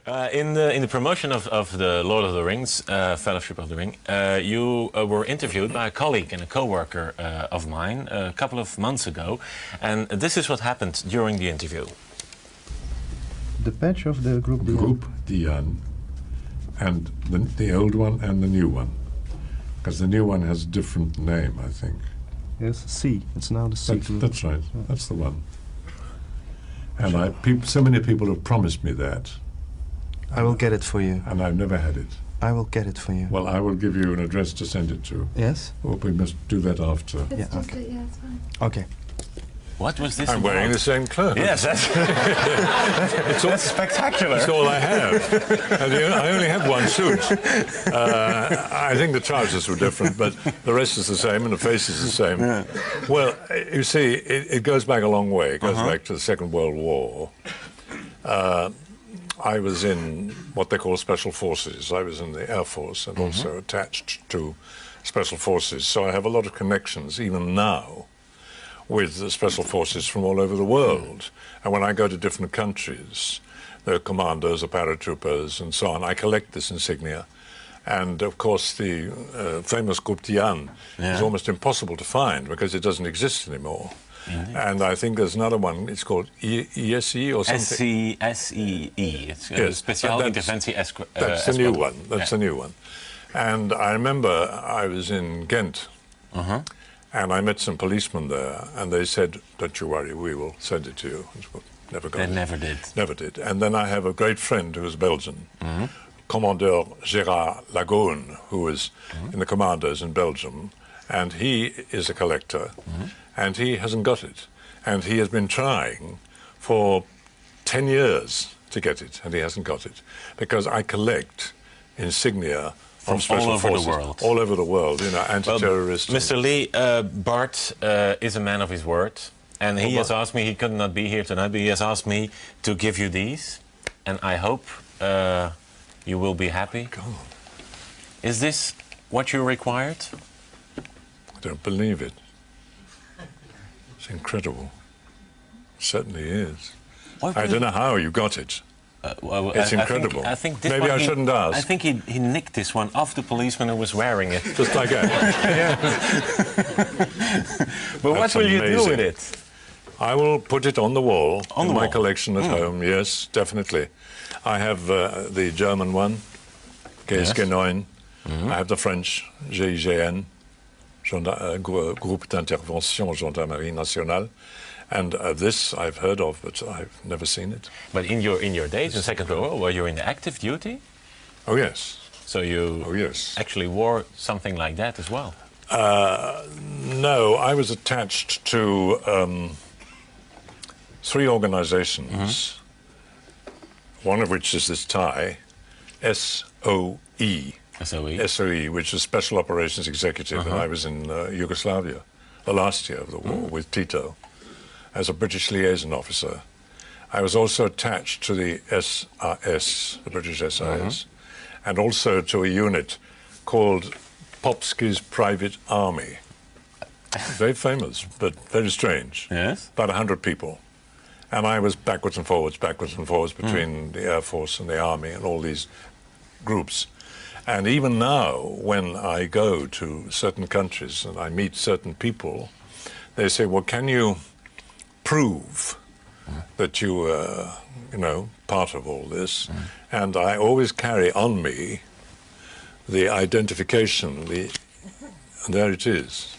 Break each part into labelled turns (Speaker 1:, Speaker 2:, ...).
Speaker 1: In the promotion of the Lord of the Rings, Fellowship of the Ring, you were interviewed by a colleague and a co-worker of mine a couple of months ago, and this is what happened during the interview.
Speaker 2: The patch of the group Dian.
Speaker 3: Group Dian, and the old one and the new one, because the new one has a different name, I think.
Speaker 2: Yes, C. It's now the C.
Speaker 3: That's right. That's the one. And so many people have promised me that.
Speaker 2: I will get it for you.
Speaker 3: And I've never had it.
Speaker 2: I will get it for you.
Speaker 3: Well, I will give you an address to send it to.
Speaker 2: Yes?
Speaker 3: Well, we must do that after.
Speaker 2: Yeah, okay.
Speaker 4: Yeah, it's fine.
Speaker 2: Okay.
Speaker 1: What was this
Speaker 3: I'm
Speaker 1: about?
Speaker 3: wearing the same clothes.
Speaker 1: Yes, that's spectacular.
Speaker 3: That's all I have. And I only have one suit. I think the trousers were different, but the rest is the same and the face is the same. Yeah. Well, you see, it goes back a long way. It goes back to the Second World War. I was in what they call Special Forces. I was in the Air Force and also attached to Special Forces. So I have a lot of connections, even now, with the Special Forces from all over the world. And when I go to different countries, the commandos, the paratroopers, and so on, I collect this insignia. And, of course, the famous Groupe Dian is almost impossible to find because it doesn't exist anymore. Indeed. And I think there's another one, it's called s.i.e. or something.
Speaker 1: s.i.e. It's Special Interventie Escort.
Speaker 3: That's the new one. That's the new one. And I remember I was in Ghent, and I met some policemen there, and they said, "Don't you worry, we will send it to you." Never got it.
Speaker 1: They never did.
Speaker 3: Never did. And then I have a great friend who is Belgian, Commandeur Gérard Lagone, who was in the commandos in Belgium, and he is a collector, and he hasn't got it. And he has been trying for 10 years to get it, and he hasn't got it. Because I collect insignia from Special Forces.
Speaker 1: All over the world.
Speaker 3: All over the world, you know, anti-terrorist.
Speaker 1: Well, Mr. Lee, Bart is a man of his word, and he has asked me, he could not be here tonight, but he has asked me to give you these, and I hope you will be happy.
Speaker 3: God.
Speaker 1: Is this what you required?
Speaker 3: I don't believe it. It's incredible. It certainly is. I don't know how you got it.
Speaker 1: Well,
Speaker 3: it's incredible.
Speaker 1: I think this
Speaker 3: Maybe I shouldn't ask.
Speaker 1: I think he nicked this one off the policeman who was wearing it.
Speaker 3: Just like that.
Speaker 1: But what will you do with it?
Speaker 3: I will put it on the wall in my collection at home, yes, definitely. I have the German one, GSG9. I have the French, GIGN, Groupe d'Intervention Gendarmerie Nationale. And this I've heard of, but I've never seen it.
Speaker 1: But in your days in Second World War, were you in the active duty?
Speaker 3: Oh, yes.
Speaker 1: So you actually wore something like that as well?
Speaker 3: No, I was attached to 3 organizations, one of which is this tie, s.o.e.
Speaker 1: S.o.e.
Speaker 3: S.o.e., which is Special Operations Executive, and I was in Yugoslavia the last year of the war with Tito as a British liaison officer. I was also attached to the s.r.s, the British s.i.e, and also to a unit called Popsky's Private Army. Very famous, but very strange.
Speaker 1: Yes.
Speaker 3: About 100 people. And I was backwards and forwards between the Air Force and the Army and all these groups. And even now, when I go to certain countries and I meet certain people, they say, well, can you prove that you were, part of all this? And I always carry on me the identification, and there it is.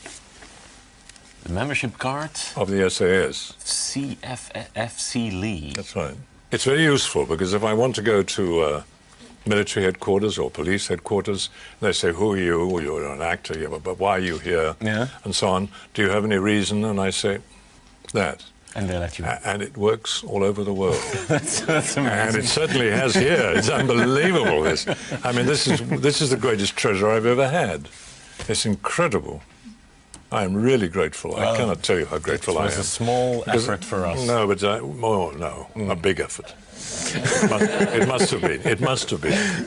Speaker 1: The membership card?
Speaker 3: Of the s.a.s.
Speaker 1: CFFC Lee.
Speaker 3: That's right. It's very useful because if I want to go to military headquarters or police headquarters, they say, who are you? Well, you're an actor, yeah, but why are you here? Yeah. And so on. Do you have any reason? And I say, that.
Speaker 1: And they let you.
Speaker 3: And it works all over the world.
Speaker 1: That's amazing.
Speaker 3: And it certainly has here. It's unbelievable, this. I mean, this is the greatest treasure I've ever had. It's incredible. I'm really grateful. I cannot tell you how grateful I am.
Speaker 1: It was a small effort for us.
Speaker 3: No, but a big effort. It must have been. It must have been.